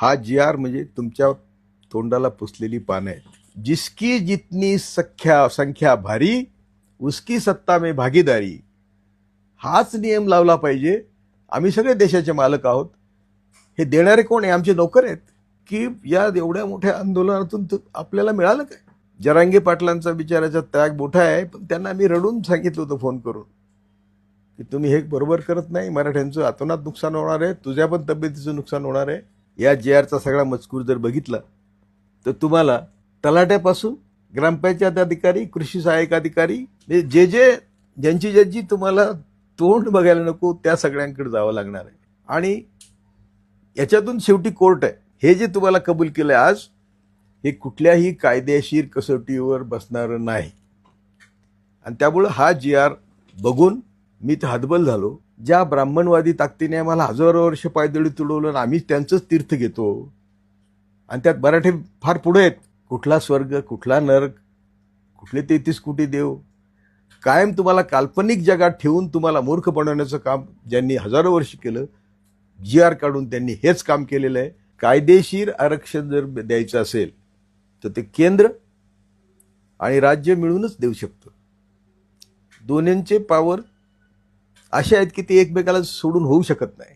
हा जी आर म्हणजे तुमच्या तोंडाला पुसलेली पानं आहेत। जिसकी जितनी संख्या भारी उसकी सत्ता में भागीदारी, हाच नियम लावला पाहिजे। आम्ही सगळे देशाचे मालक आहोत। हे देणारे कोण आहे? आमचे नोकर आहेत की या एवढ्या मोठ्या आंदोलनातून आपल्याला मिळालं काय? जरांगे पाटलांचा बिचाराचा त्याग मोठा आहे, पण त्यांना मी रडून सांगितलं होतं फोन करून की तुम्ही हे बरोबर करत नाही, मराठ्यांचं अतोनात नुकसान होणार आहे, तुझ्या पण तब्येतीचं नुकसान होणार आहे। या जी आरचा सगळा मजकूर जर बघितला तर तुम्हाला तलाट्यापासून ग्रामपंचायत अधिकारी, कृषी सहाय्यक अधिकारी, जे ज्यांची तुम्हाला तोंड बघायला नको त्या सगळ्यांकडे जावं लागणार आहे। आणि याच्यातून शेवटी कोर्ट आहे। हे जे तुम्हाला कबूल केलंय आज, हे कुठल्याही कायदेशीर कसोटीवर बसणार नाही। आणि त्यामुळे हा जी आर बघून मी तर हतबल झालो। ज्या ब्राह्मणवादी ताकदीने आम्हाला हजारो वर्ष पायदळी तुडवलं आणि आम्ही त्यांचंच तीर्थ घेतो, आणि त्यात मराठी फार पुढे आहेत। कुठला स्वर्ग, कुठला नरक, कुठले 33 कोटी देव, कायम तुम्हाला काल्पनिक जगात ठेवून तुम्हाला मूर्ख बनवण्याचं काम ज्यांनी हजारो वर्ष केलं, जी आर काढून त्यांनी हेच काम केलेलं आहे। कायदेशीर आरक्षण जर द्यायचं असेल तर ते केंद्र आणि राज्य मिळूनच देऊ शकतं। दोन्हींचे पॉवर असे आहेत की ते एकमेकाला सोडून होऊ शकत नाही।